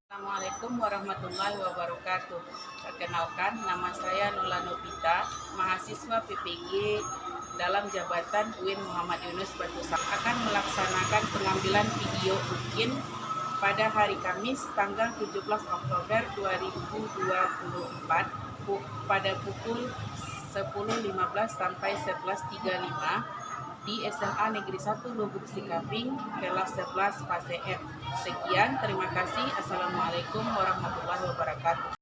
Assalamualaikum warahmatullahi wabarakatuh. Perkenalkan, nama saya Nula Novita, mahasiswa PPG dalam jabatan UIN Muhammad Yunus Batu Sangkar, akan melaksanakan pengambilan video UIN pada hari Kamis tanggal 17 Oktober 2024 pada pukul 10.15 sampai 11.35 di SMA Negeri 1 Lubuk Sikaping, kelas 11 fase F. Sekian, terima kasih. Assalamualaikum warahmatullahi wabarakatuh.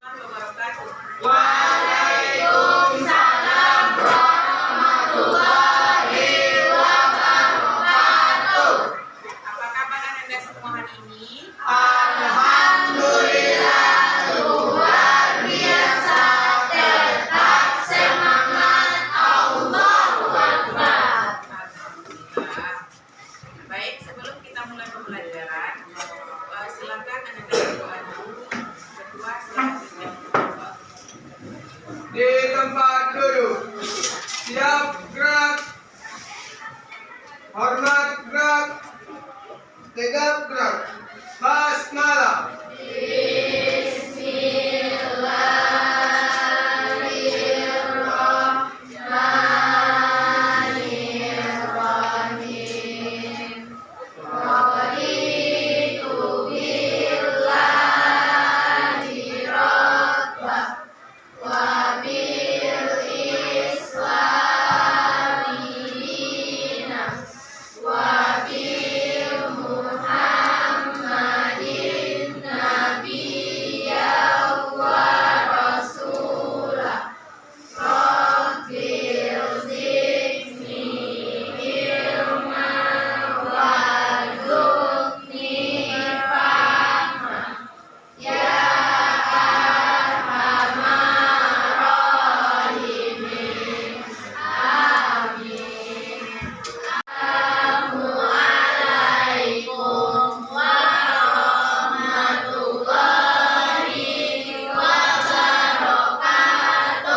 Waalaikumsalam warahmatullahi wabarakatuh. Apa kabar Anda semua hari ini? Alhamdulillah, luar biasa, tetap semangat, Allahu Akbar. Alhamdulillah. Baik, sebelum kita mulai pembelajaran, silakan Anda berdoa dulu. Kedua, silakan. Di tempat duduk. Siap gerak. Hormat gerak. Tegap gerak. Basmalah.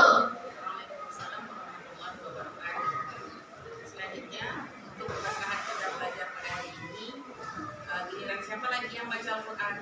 Waalaikumsalam warahmatullahi wabarakatuh. Selanjutnya, untuk bacaan kita belajar pada hari ini, giliran siapa lagi yang baca Al-Quran?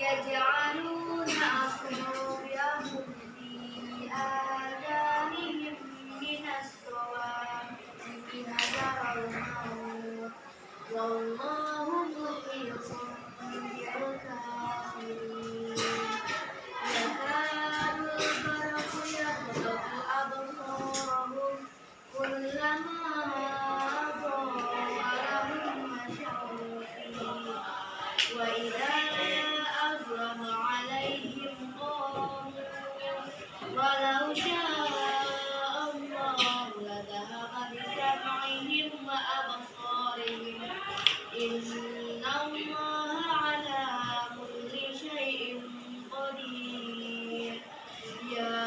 يجعلون أصابعهم في آذانهم من الصواعق حذر الموت والله محيط بالكافرين يكاد البرق يخطف أبصارهم كلما أضاء لهم مشوا فيه وإذا أظلم عليهم قاموا ولو شاء الله لذهب بسمعهم وأبصارهم إن الله على كل شيء قدير يا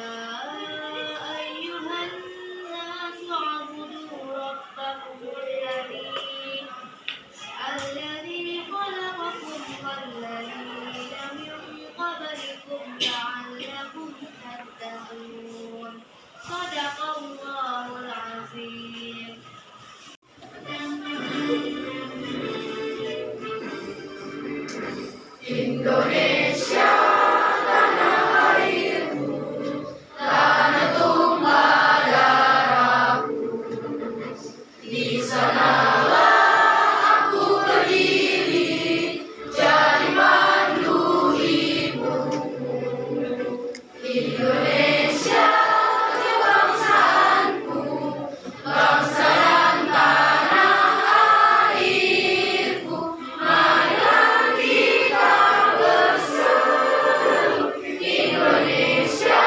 أيها الناس اعبدوا ربكم الذي خلقكم والذين من قبلكم لعلكم تتقون صدق الله العظيم. Indonesia, tanah airku, tanah tumpah darahku. Di sanalah aku berdiri, jadi mandu ibumu. Indonesia, kebangsaanku, bangsa dan tanah airku. Marilah kita bersatu, Indonesia.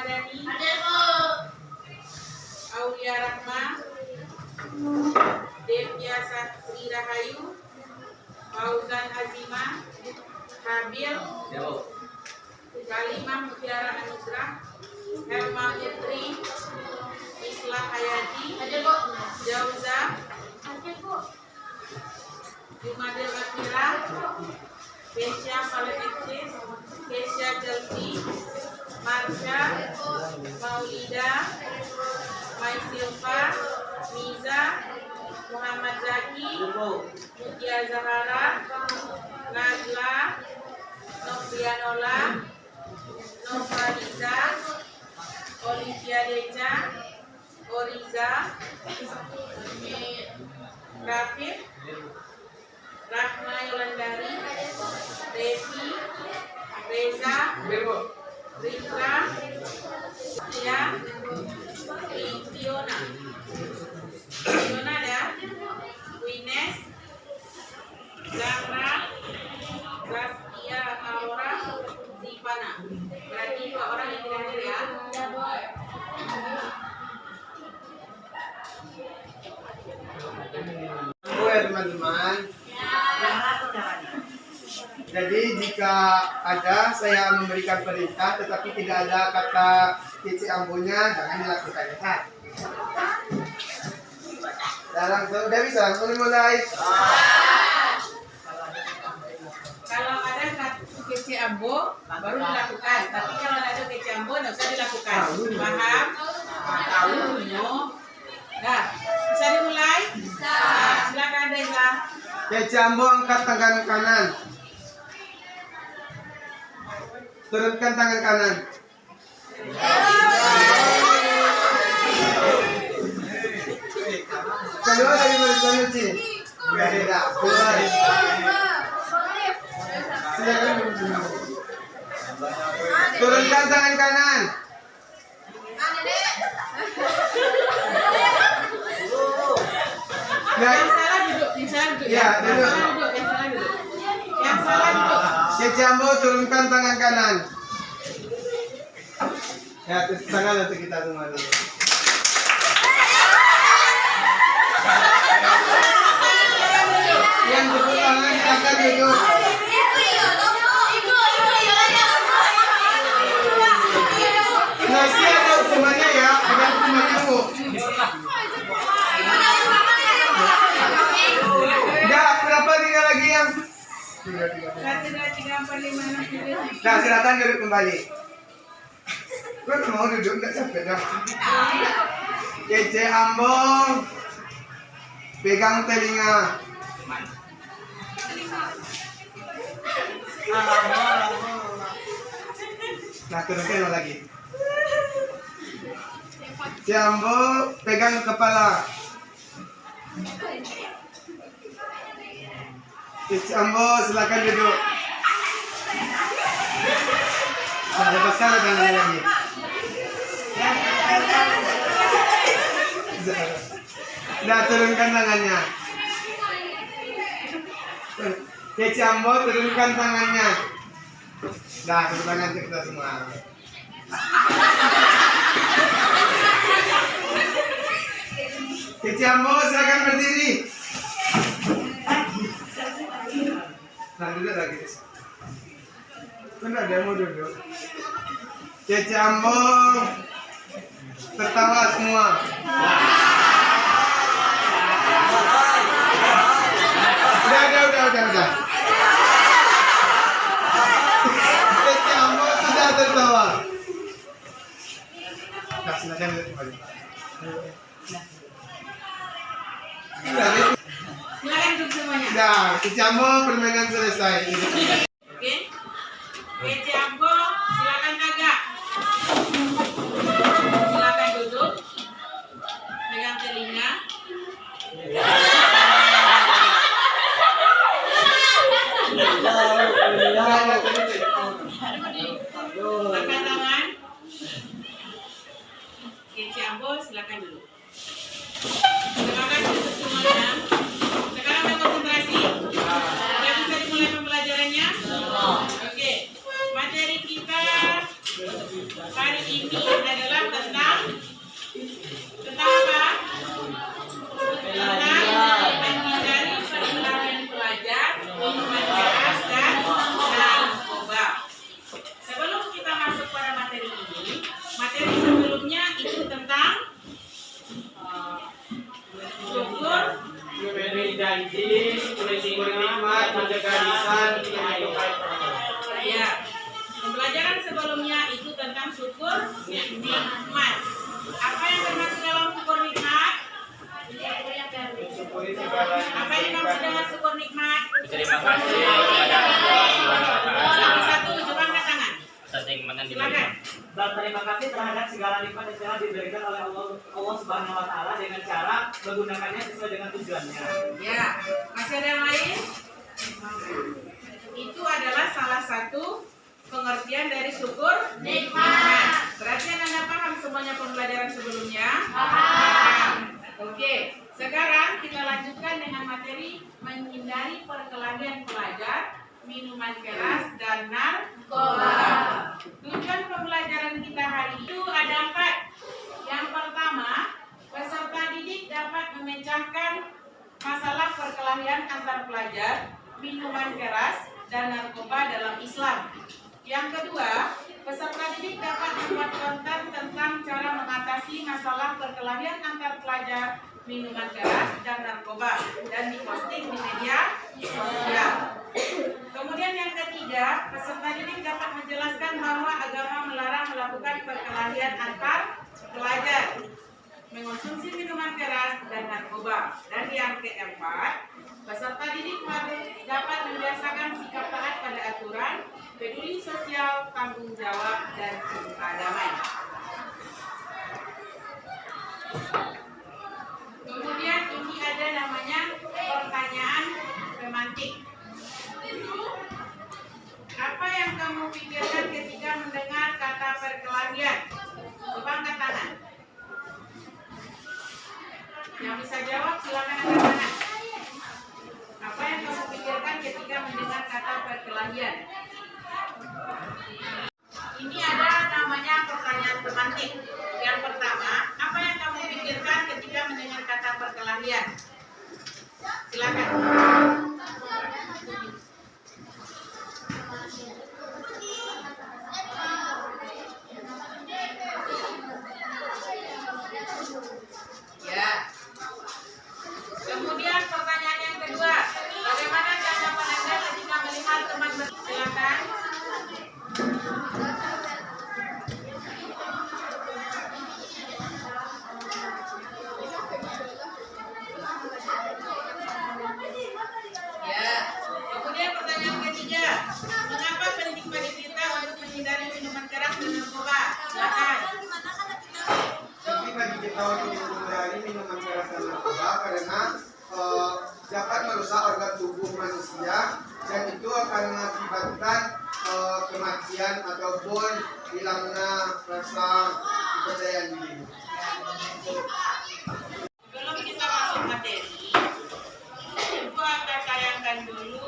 Ramadhani, Hadir, Bu. Aulia Rahma, Devya Sastri Rahayu, Fauzan Azima, Habil, Kalimah Mutiara Anugrah, Herma Fitri, Islah Hayati, Hadir, Bu. Jauza, Hadir, Bu. Jumadil Akira, Kesha Alexis, Kesha Chelsea, Marsha, Maulida, Mai Silva, Miza, Muhammad Zaki, Mutia Zahara, Najla, Novianola, Nofariza, Olivia Deca, Oriza, Rafif, Rahma Yolandari, Resi, Reza, Ritra, Tia, Fiona. Fiona ada, Wines, Zahra, Zaskia Aurora, Zivana. Berarti 2 orang yang tidak hadir ya. Ya teman-teman. Jadi jika ada saya memberikan perintah tetapi tidak ada kata kece ambonya, jangan dilakukan ya. Dan langsung udah bisa langsung mulai. Kalau ada kata kece ambo baru dilakukan, tapi kalau ada kece ambo nggak usah dilakukan. Paham? Tahu, no. Nah, bisa dimulai? Nah, silakan Deza. Kece ambo angkat tangan kanan. Turunkan tangan kanan. Kedua dari barisan Uci. Beda. Keluar. Silakan. Turunkan tangan kanan. Yang salah duduk, yang salah duduk. Ya, duduk. Yang salah duduk, yang salah duduk. Yang salah duduk. Kece ambo turunkan tangan kanan. Ya, tepuk tangan untuk kita semua dulu. Yang tepuk tangan silakan duduk. Nasi ada semuanya ya, ada semuanya bu. Enggak, berapa tinggal lagi yang? 1, 2, 3, 4, 5, 6, 7. Nah, silakan duduk kembali. Gue mau duduk, enggak capek dah. Kece ambo, pegang telinga. Nah, turunkan lagi. Kece ambo, pegang kepala. Kece ambo, silakan duduk. Nah, lepaskan tangannya lagi. Nah, turunkan tangannya. Kece ambo, turunkan tangannya. Nah, tepuk tangan kita semua. Kece ambo, silakan berdiri. Nah, duduk lagi. Benar, dia mau duduk. Kece ambo, tertawa semua. Udah. Kece ambo sudah tertawa. Nah, silakan duduk kembali. Silakan duduk semuanya. Nah, Kece ambo permainan selesai. Oke. Kece ambo, silakan kakak. Silakan duduk. Pegang telinga. Angkat tangan. Kece ambo, silakan duduk. Terima kasih untuk semuanya. Sekarang kita konsentrasi. Sudah bisa dimulai pembelajarannya? Oke. Materi kita hari ini adalah tentang apa? Tentang menghindari perkelahian pelajar, minuman keras dan narkoba. Sebelum kita masuk pada materi ini, materi sebelumnya itu tentang syukur, Memberi janji, bernikmat, menjaga lisan, ya. Pembelajaran sebelumnya itu tentang syukur nikmat. Apa yang termasuk dalam syukur nikmat? mensyukuri segala Apa yang dimaksud dengan syukur nikmat? Terima kasih kepada Allah Subhanahu wa Ta'ala Satu, coba angkat tangan. atas nikmat yang Silakan. diberikan. Dan terima kasih terhadap segala nikmat yang telah diberikan oleh Allah Subhanahu wa Ta'ala dengan cara menggunakannya sesuai dengan tujuannya. Ya, masih ada yang lain? Itu adalah salah satu pengertian dari syukur nikmat. Berarti Anda paham semuanya pembelajaran sebelumnya? Paham. Oke, sekarang kita lanjutkan dengan materi menghindari perkelahian pelajar, minuman keras, dan narkoba. Tujuan pembelajaran kita hari itu ada 4. Yang pertama, peserta didik dapat memecahkan masalah perkelahian antar pelajar, minuman keras, dan narkoba dalam Islam. Yang kedua, peserta didik dapat membuat konten tentang cara mengatasi masalah perkelahian antar pelajar, minuman keras, dan narkoba dan diposting di media sosial. Kemudian yang ketiga, peserta didik dapat menjelaskan bahwa agama melarang melakukan perkelahian antar pelajar, mengonsumsi minuman keras, dan narkoba. Dan yang keempat, peserta didik dapat membiasakan sikap taat pada aturan, peduli sosial, tanggung jawab, dan cinta damai. Kemudian ini ada namanya pertanyaan pemantik. Apa yang kamu pikirkan ketika mendengar kata perkelahian? Coba angkat tangan. Yang bisa jawab silakan angkat tangan. Apa yang kamu pikirkan ketika mendengar kata perkelahian? Ini ada namanya pertanyaan pemantik. Yang pertama, apa yang kamu pikirkan ketika mendengar kata perkelahian? Silakan. Ya. Kemudian pertanyaan yang kedua, bagaimana tanggapan Anda ketika melihat teman silakan? Ya. Kemudian pertanyaan ketiga, mengapa penting bagi kita untuk menghindari minuman keras dan narkoba? Silakan. Jadi bagi kita untuk menghindari minuman keras dan narkoba karena dapat merusak organ tubuh manusia dan itu akan mengakibatkan kematian ataupun hilangnya rasa kepercayaan diri. Sebelum kita masuk materi, aku akan tayangkan dulu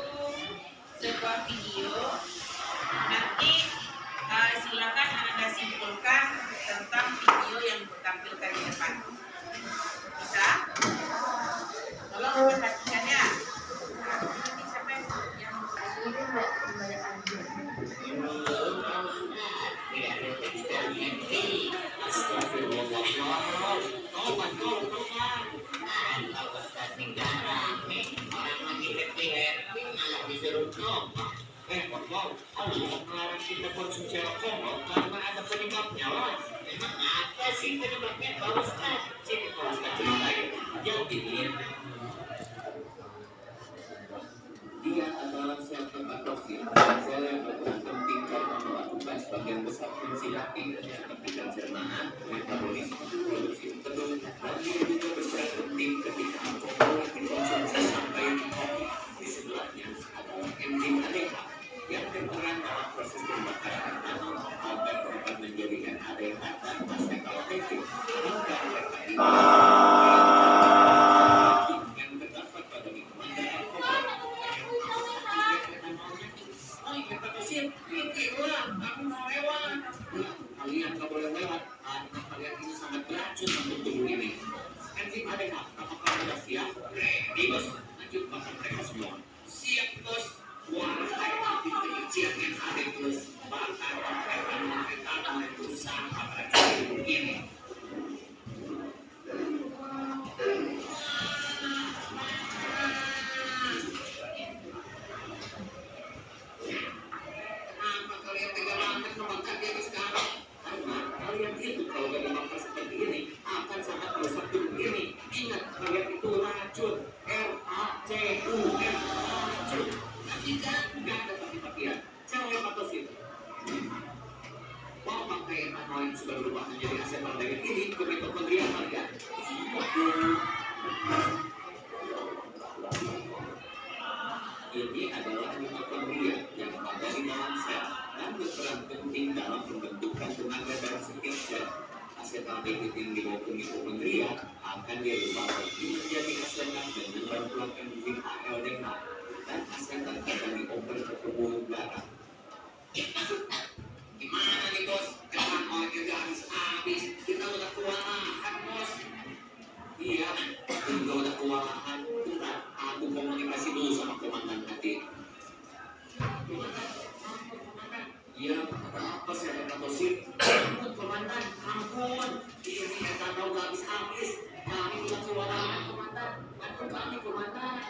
sebuah video. Nanti silakan Anda simpulkan tentang video yang ditampilkan di depan. Bisa? Tolong memperhatikannya. Nah, ini siapa yang melarang kita konsumsi alkohol karena ada penyebabnya. Memang apa sih penyebabnya, Pak Ustaz? Sini Pak Ustaz ceritain. Jadi dia adalah sel hematosit, sel yang berperan penting karena melakukan sebagian besar fungsi hati seperti pencernaan, metabolisme, produksi telur, dan dia juga berperan penting ketika alkohol dikonsumsi sampai di hati. Di sebelahnya adalah enzim ADH yang berperan dalam proses pembakaran nano agar dapat menjadikan ADH dan plastik efektif hingga mereka yang terdapat pada minuman dan alkohol. Kalian ini ke mitokondria kalian. Ini adalah mitokondria yang ada di dalam sel dan berperan penting dalam pembentukan tenaga dalam setiap sel. Asetaldehyid yang dibawa ke mitokondria akan dirubah menjadi asetat dengan bantuan enzim ALDH dan asetat akan dioper ke pembuluh darah. Gimana nih bos? Jangan oleh udah habis. Kita udah kewalahan bos. Iya, kita udah kewalahan. Bentar, aku komunikasi dulu sama komandan tadi. Iya, apa sih ada sih? Ampun komandan, ampun. Ini kita tahu gak habis. Kami udah kewalahan komandan. Bantu kami komandan.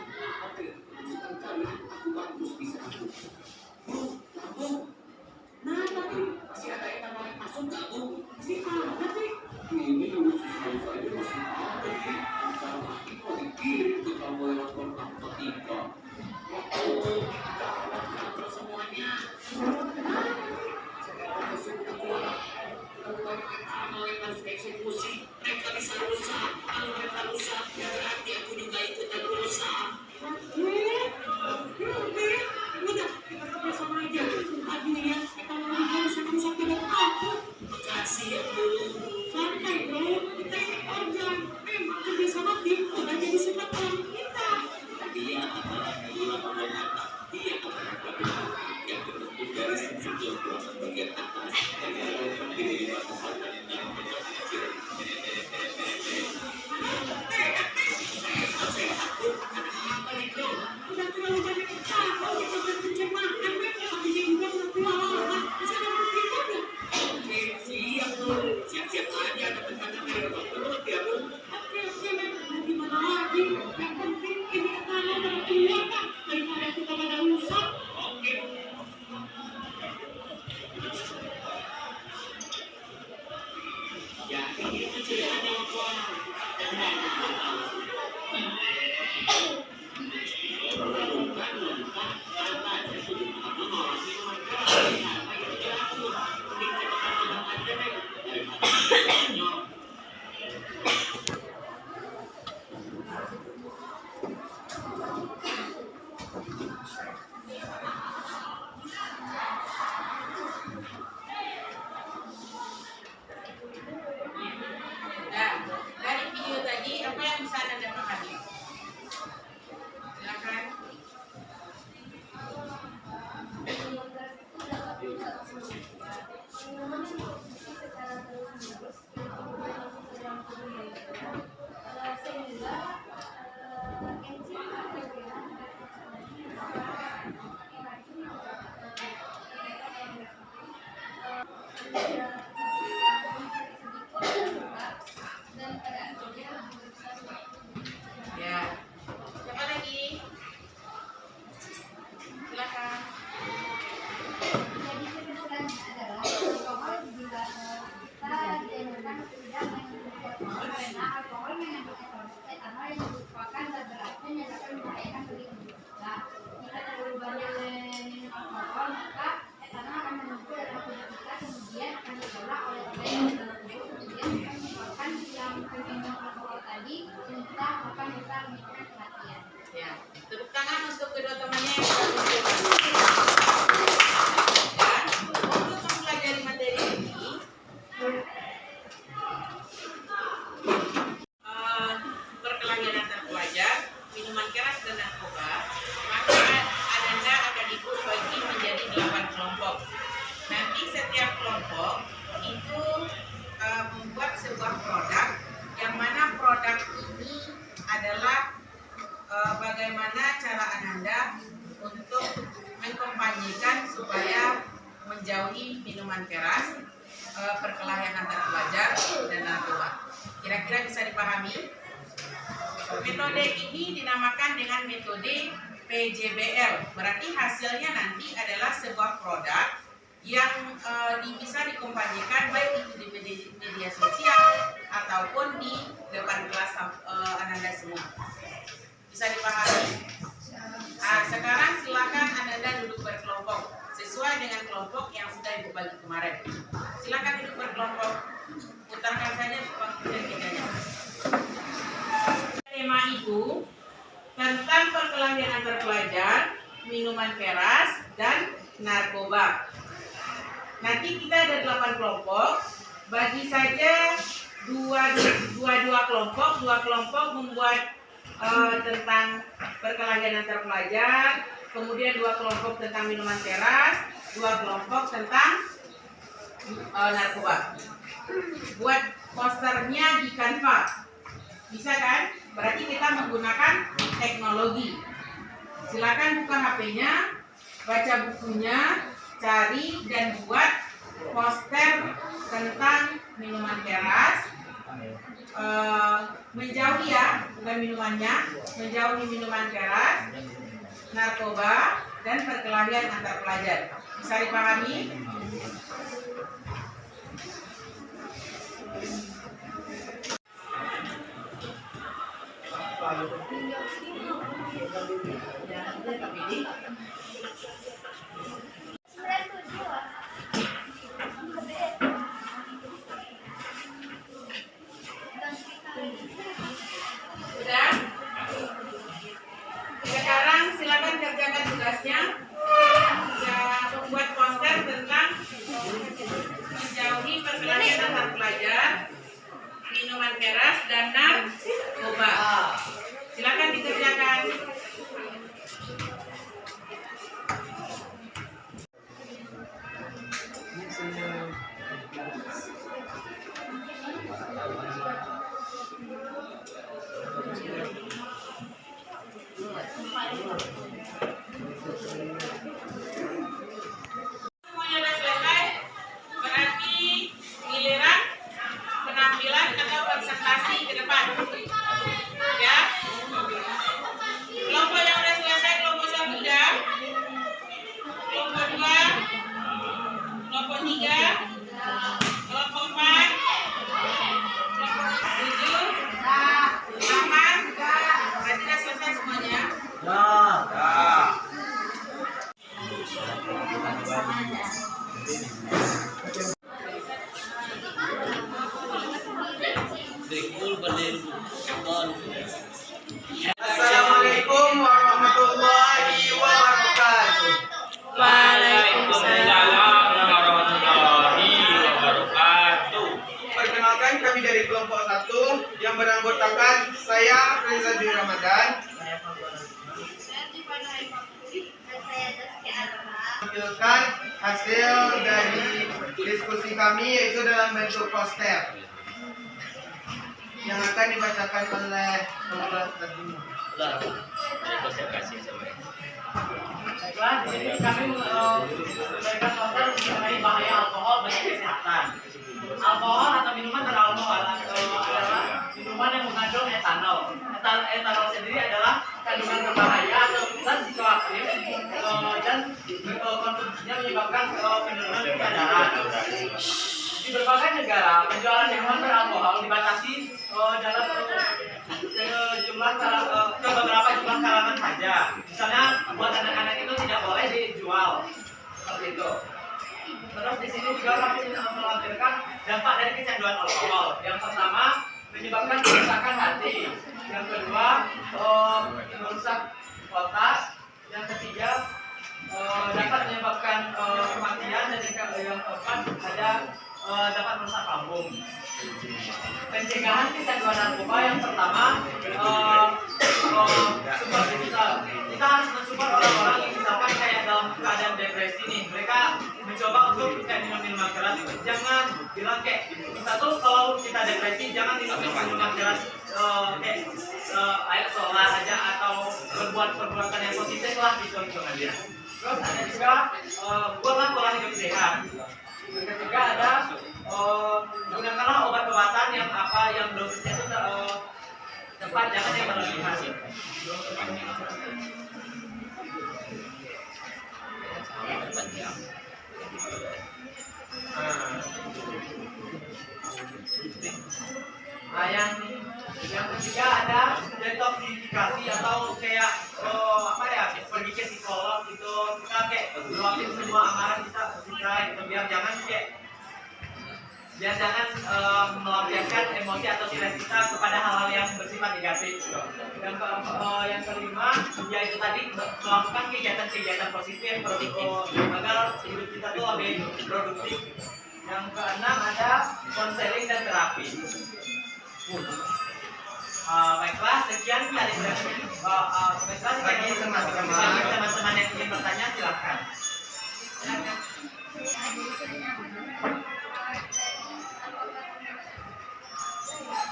Oke, sebentar ya. Aku bantu bisa aku. Bu, nah tadi masih ada yang balik masuk gak bu? Masih ada sih. Ini dulu susah aja masih ada sih. Antara mati mau dikirim ke kamu lewat kontak ketika. Oh, gawat semuanya. Sekarang sudah kuat. Kamu banyak amal yang harus eksekusi. Mereka bisa rusak. Kalau mereka rusak, ya berarti aku juga ikutan rusak. Udah, kita kerja sama aja. Aduh ya, kita mau rusak dengan aku. Makasih ya bu. Santai bro, kita ini organ. Memang kerja sama tim udah jadi sifat alam kita. Dia adalah gula pembuatan. Dia adalah gula yang terbentuk dari sensor tulang bagian atas dan yang terdiri dari bahan yang kecil. Sehat bu, apa nih bro? Udah terlalu banyak tahu kita berpencernaan. Tapi dia juga udah kewalahan. Bisa dapat berikutnya. Oke, siap bu. Siap-siap aja ada tekanan dari otak perut ya bu. Oke, men. Gimana lagi? Yang penting ini tekanan dari keluarga daripada kita pada rusak. Oke. Ya, itu sudah ada orang. Nah, dari video tadi apa yang bisa Anda pahami? Silakan. Ya. Siapa lagi? Silakan. Ya, tepuk tangan untuk kedua temannya yang sudah mencoba. Dan untuk mempelajari materi ini, perkelahian antar pelajar, minuman keras dan narkoba, maka Ananda akan dibagi menjadi 8 kelompok. Nanti setiap kelompok itu membuat sebuah produk, yang mana produk ini adalah bagaimana cara Ananda untuk mengkampanyekan supaya menjauhi minuman keras, perkelahian antar pelajar dan narkoba. Kira-kira bisa dipahami? Metode ini dinamakan dengan metode PJBL. Berarti hasilnya nanti adalah sebuah produk yang bisa dikampanyekan baik itu di media sosial ataupun di depan kelas Ananda semua. Bisa dipahami? Nah, sekarang silakan Ananda duduk berkelompok sesuai dengan kelompok yang sudah Ibu bagi kemarin. Silakan duduk berkelompok. Putarkan saja pelajar, minuman keras, dan narkoba. Nanti kita ada 8 kelompok, bagi saja dua kelompok. Dua kelompok membuat tentang perkelahian antar pelajar, kemudian 2 kelompok tentang minuman keras, 2 kelompok tentang narkoba. Buat posternya di Canva, bisa kan? Berarti kita menggunakan teknologi. Silakan buka HP-nya, baca bukunya, cari dan buat poster tentang minuman keras. Menjauhi ya, bukan minumannya, menjauhi minuman keras, narkoba, dan perkelahian antar pelajar. Bisa dipahami? Sudah? Sekarang silakan kerjakan tugasnya. Ya, membuat poster tentang menjauhi perkelahian antar pelajar, minuman keras, dan narkoba. Silakan dikerjakan. Semuanya sudah selesai, berarti giliran penampilan atau presentasi ke depan. Ya. Kelompok yang sudah selesai, kelompok 1 sudah. Kelompok 2, kelompok 3, kelompok 4, kelompok 7, 8, berarti sudah selesai semuanya. Assalamualaikum warahmatullahi wabarakatuh. Waalaikumsalam warahmatullahi wabarakatuh. Perkenalkan, kami dari kelompok 1 yang beranggotakan saya Reza Dwi Ramadan. Menampilkan hasil dari diskusi kami yaitu dalam bentuk poster yang akan dibacakan oleh Bapak Tadino. Baiklah, di sini kami memberikan poster mengenai bahaya alkohol bagi kesehatan. Alkohol atau minuman beralkohol adalah minuman yang mengandung etanol. Etanol sendiri adalah kandungan berbahaya atau zat psikoaktif dan konsumsinya menyebabkan penurunan kesadaran. Di berbagai negara, penjualan minuman beralkohol dibatasi dalam ke beberapa jumlah kalangan saja. Misalnya buat anak-anak itu tidak boleh dijual seperti itu. Terus di sini juga kami melampirkan dampak dari kecanduan alkohol. Yang pertama, menyebabkan kerusakan hati. Yang kedua, merusak otak. Yang ketiga, dapat menyebabkan kematian. Dan yang keempat, dapat merusak lambung. Pencegahan kecanduan narkoba yang pertama, support digital. Kita harus mensupport orang-orang yang misalkan kayak dalam keadaan depresi nih, mereka mencoba untuk kayak minum-minuman keras. Jangan bilang kayak kita tuh kalau kita depresi jangan minum minuman keras, kayak ayo sholat aja atau berbuat perbuatan yang positif lah gitu hitungannya. Terus ada juga buatlah pola hidup sehat. Yang ketiga ada gunakanlah obat-obatan yang dosisnya itu tepat, jangan yang berlebihan. Nah, yang ketiga ada detoksifikasi atau kayak pergi ke psikolog gitu, kita kayak luapin semua amarah kita gitu, biar jangan kayak biar jangan melampiaskan emosi atau stres kita kepada hal-hal yang bersifat negatif. Yang kelima yaitu tadi melakukan kegiatan-kegiatan positif produktif agar hidup kita tuh lebih produktif. Yang keenam ada konseling dan terapi. Baiklah, sekian dari teman-teman yang ingin bertanya silakan.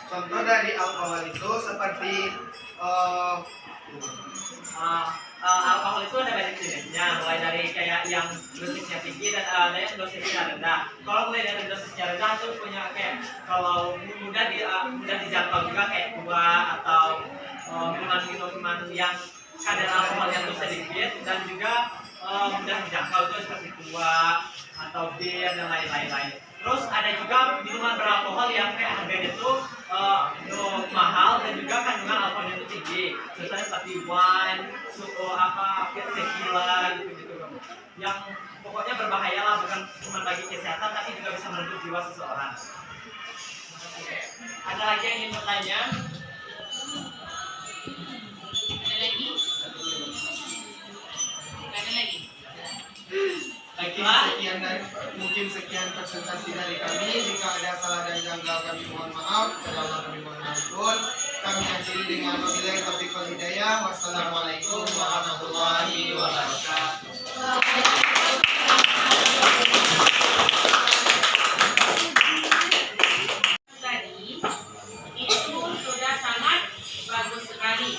Contoh dari alkohol itu seperti alkohol itu ada banyak jenisnya, mulai dari kayak yang dosisnya tinggi dan ada yang dosisnya rendah. Kalau mulai dari dosisnya rendah itu punya kayak kalau mudah dijangkau juga kayak gula atau minuman yang kadar alkoholnya itu sedikit dan juga mudah dijangkau itu seperti gula atau bir dan lain-lain. Terus ada juga minuman beralkohol yang kayak harganya itu mahal dan juga kandungan alkoholnya itu tinggi. Contohnya seperti wine, tequila gitu. Yang pokoknya berbahaya lah, bukan cuma bagi kesehatan tapi juga bisa merenggut jiwa seseorang. Ada lagi yang ingin bertanya? Ada lagi? Ada lagi? Mungkin sekian presentasi dari kami. Jika ada salah dan janggal kami mohon maaf. Kalau kami mohon ampun. Kami akhiri dengan wabillahi taufiq wal hidayah. Wassalamualaikum warahmatullahi wabarakatuh. Tadi itu sudah sangat bagus sekali.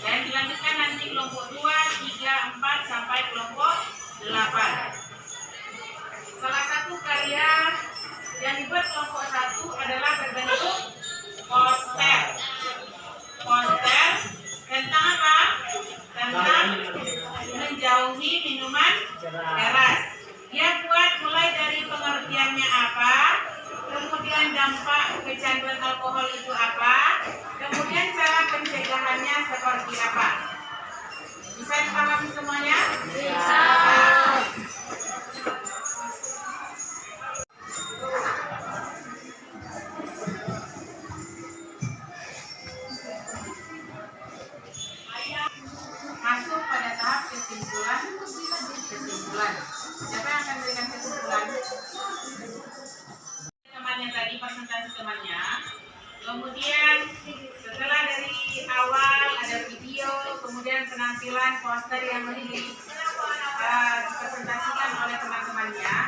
Dan dilanjutkan nanti kelompok 2, 3, 4 sampai kelompok 8. Salah satu karya yang dibuat kelompok 1 adalah berbentuk poster. Poster tentang apa? Tentang menjauhi minuman keras. Dia buat mulai dari pengertiannya apa, kemudian dampak kecanduan alkohol itu apa, kemudian cara pencegahannya seperti apa. Bisa dipahami semuanya? Bisa. Masuk pada tahap kesimpulan. Siapa yang akan berikan kesimpulan? Temannya tadi, presentasi temannya. Kemudian setelah dari awal ada video, kemudian penampilan poster yang dipresentasikan oleh teman-temannya,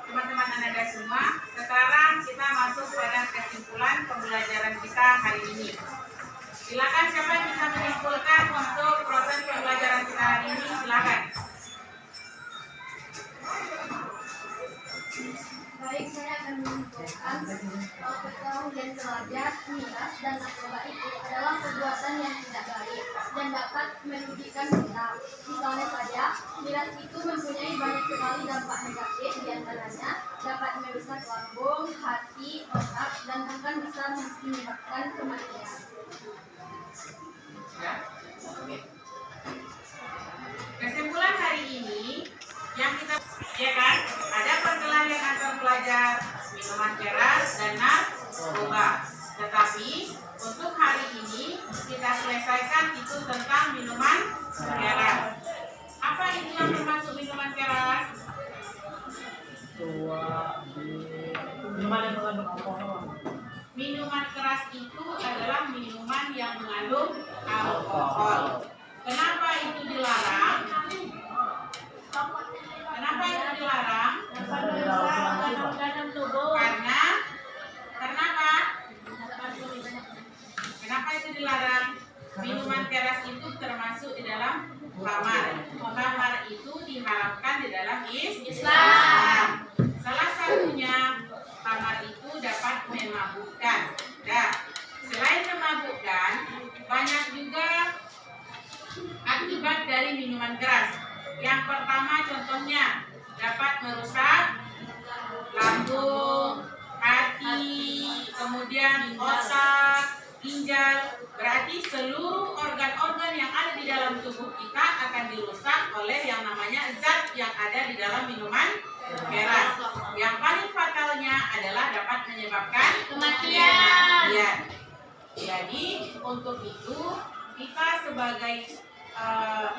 teman-teman Anda semua. Sekarang kita masuk pada kesimpulan pembelajaran kita hari ini. Silakan siapa yang bisa menyimpulkan untuk proses pembelajaran kita hari ini, silakan. Baik, saya akan menyimpulkan bahwa berkelahi dan pelajar, miras, dan narkoba itu adalah perbuatan yang tidak baik dan dapat merugikan kita. Misalnya saja, miras itu mempunyai banyak sekali dampak negatif, diantaranya dapat merusak lambung, hati, otak, dan bahkan bisa menyebabkan kematian. Ya. Kesimpulan hari ini yang kita kan ada perkelahian antar pelajar minuman keras dan narkoba. Tetapi untuk hari ini kita selesaikan itu tentang minuman keras. Apa itu yang termasuk minuman keras? Minuman yang mengandung alkohol. Minuman keras itu adalah minuman yang mengandung alkohol. Kenapa itu dilarang? Kenapa itu dilarang? Karena kenapa? Kenapa itu dilarang? Minuman keras itu termasuk di dalam khamar. Khamar itu diharamkan di dalam Islam. Salah satunya khamar itu dapat memabukkan. Nah, selain memabukkan, banyak juga akibat dari minuman keras. Yang pertama contohnya dapat merusak lambung, hati, kemudian otak, ginjal. Berarti seluruh organ-organ yang ada di dalam tubuh kita akan dirusak oleh yang namanya zat yang ada di dalam minuman keras. Yang paling fatal awalnya adalah dapat menyebabkan Kematian. Ya. Jadi untuk itu kita sebagai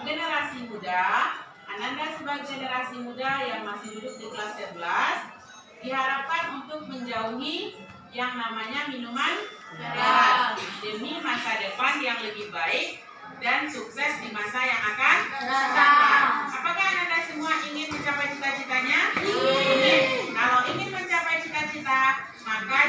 generasi muda, Ananda sebagai generasi muda yang masih duduk di kelas 11 diharapkan untuk menjauhi yang namanya minuman keras demi masa depan yang lebih baik dan sukses di masa yang akan datang. Apakah Ananda semua ingin mencapai cita-citanya? Ingin. Kalau ingin mencapai cita-cita, maka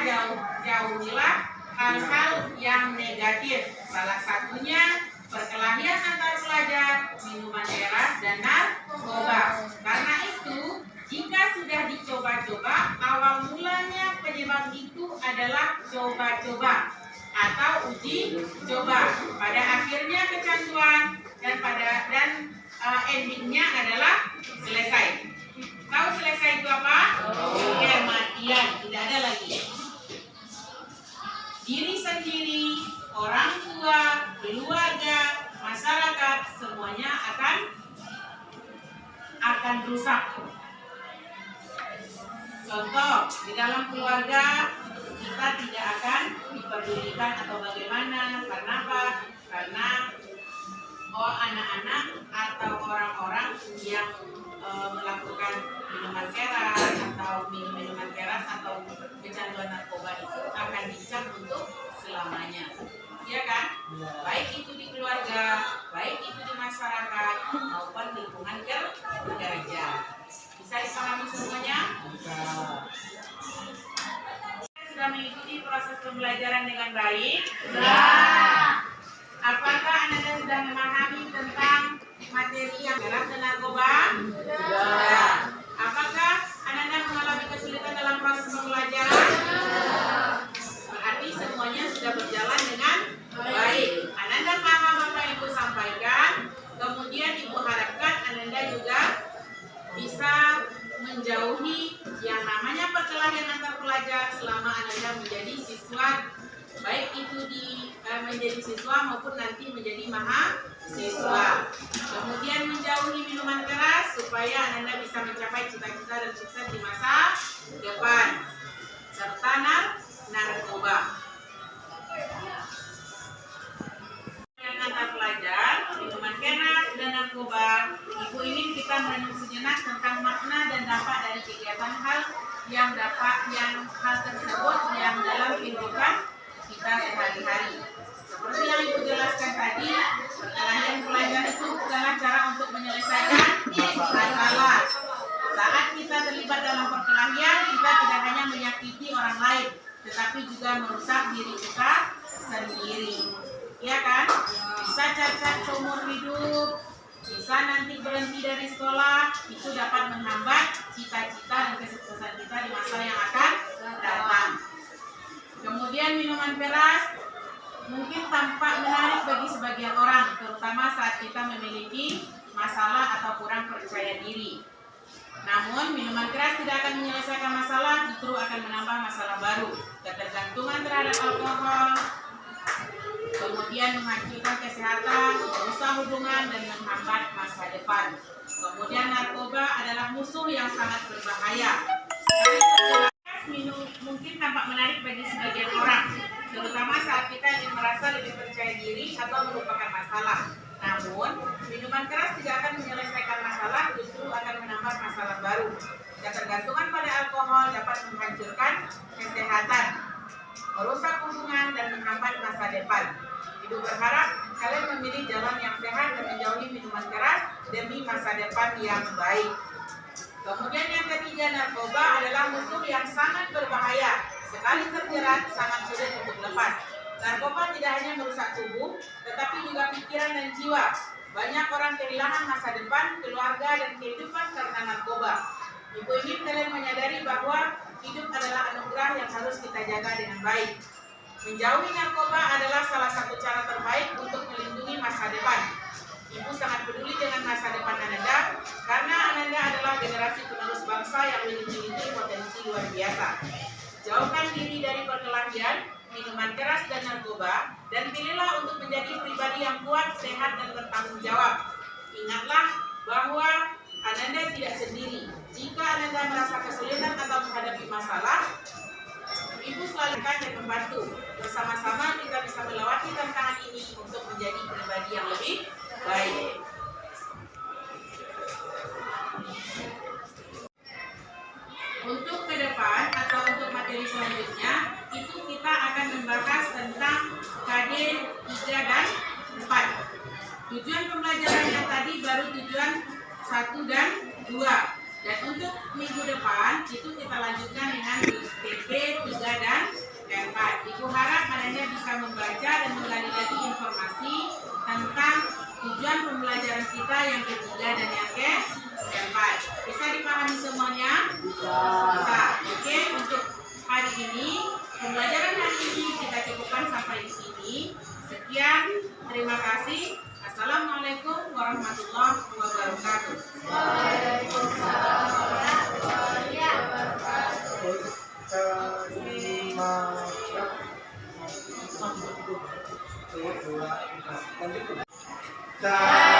jauhilah hal-hal yang negatif. Salah satunya perkelahian antar pelajar, minuman keras, dan narkoba. Karena itu, jika sudah dicoba-coba, awal mulanya penyebab itu adalah coba-coba atau uji coba. Pada akhirnya kecanduan dan endingnya adalah selesai. Tahu selesai itu apa? Kematian, tidak ada lagi. Diri sendiri, orang tua, keluarga, masyarakat, semuanya akan rusak. Contoh, di dalam keluarga kita tidak akan diperdulikan atau bagaimana. Karena apa? Karena anak-anak atau orang-orang yang melakukan minuman keras atau minuman keras atau kecanduan narkoba itu akan dicap untuk selamanya. Iya kan? Baik itu di keluarga, baik itu di masyarakat maupun lingkungan kerja. Bisa dipahami semuanya? Sudah mengikuti proses pembelajaran dengan baik? Sudah. Apakah Anda sudah memahami tentang materi yang keras dan narkoba? Sudah. Apakah Anda mengalami kesulitan dalam proses pembelajaran? Berarti semuanya sudah berjalan dengan baik. Anda paham apa yang Ibu sampaikan? Kemudian Ibu harapkan Anda juga bisa menjauhi yang namanya perkelahian antar pelajar selama Anda menjadi siswa, baik itu menjadi siswa maupun nanti menjadi mahasiswa. Kemudian menjauhi minuman keras supaya Anda bisa mencapai cita-cita dan sukses di masa depan, serta narkoba. Antar pelajar, minuman keras dan narkoba. Ibu ingin kita merenung sejenak tentang makna dan dampak dari kegiatan hal tersebut yang dalam kehidupan kita sehari-hari. Seperti yang Ibu jelaskan tadi, perkelahian pelajar itu adalah cara untuk menyelesaikan masalah. Saat kita terlibat dalam perkelahian, kita tidak hanya menyakiti orang lain, tetapi juga merusak diri kita sendiri. Iya kan? Bisa cacat seumur hidup, bisa nanti berhenti dari sekolah, itu dapat menghambat cita-cita dan kesuksesan kita di masa yang akan datang. Kemudian minuman keras mungkin tampak menarik bagi sebagian orang, terutama saat kita memiliki masalah atau kurang percaya diri. Namun, minuman keras tidak akan menyelesaikan masalah, justru akan menambah masalah baru. Ketergantungan terhadap alkohol, kemudian menghancurkan kesehatan, merusak hubungan, dan menghambat masa depan. Kemudian narkoba adalah musuh yang sangat berbahaya. Minum mungkin tampak menarik bagi sebagian orang, terutama saat kita ingin merasa lebih percaya diri atau melupakan masalah. Namun, minuman keras tidak akan menyelesaikan masalah, justru akan menambah masalah baru. Ketergantungan pada alkohol dapat menghancurkan kesehatan, merusak hubungan, dan menghambat masa depan. Ibu berharap kalian memilih jalan yang sehat dan menjauhi minuman keras demi masa depan yang baik. Kemudian yang ketiga, narkoba adalah musuh yang sangat berbahaya. Sekali terjerat, sangat sulit untuk lepas. Narkoba tidak hanya merusak tubuh, tetapi juga pikiran dan jiwa. Banyak orang kehilangan masa depan, keluarga, dan kehidupan karena narkoba. Ibu ingin kalian menyadari bahwa hidup adalah anugerah yang harus kita jaga dengan baik. Menjauhi narkoba adalah salah satu cara terbaik untuk melindungi masa depan. Ibu sangat peduli dengan masa depan Ananda, karena Ananda adalah generasi penerus bangsa yang memiliki potensi luar biasa. Jauhkan diri dari perkelahian, minuman keras, dan narkoba, dan pilihlah untuk menjadi pribadi yang kuat, sehat, dan bertanggung jawab. Ingatlah bahwa Ananda tidak sendiri. Jika Ananda merasa kesulitan atau menghadapi masalah, Ibu selalu akan dan membantu. Bersama-sama kita bisa melewati tantangan ini untuk menjadi pribadi yang lebih baik. Untuk ke depan atau untuk materi selanjutnya, itu kita akan membahas tentang KD 3 dan 4. Tujuan pembelajaran yang tadi baru tujuan 1 dan 2. Dan untuk minggu depan itu kita lanjutkan dengan TP 3 dan 4. Ibu harap Anda bisa membaca dan menggali lagi informasi tentang tujuan pembelajaran kita yang ketiga dan yang keempat. Bisa dipahami semuanya? Bisa. Oke, untuk hari ini pembelajaran hari ini kita cukupkan sampai di sini. Sekian, terima kasih. Assalamualaikum warahmatullahi wabarakatuh. Waalaikumsalam warahmatullahi wabarakatuh. Terima kasih.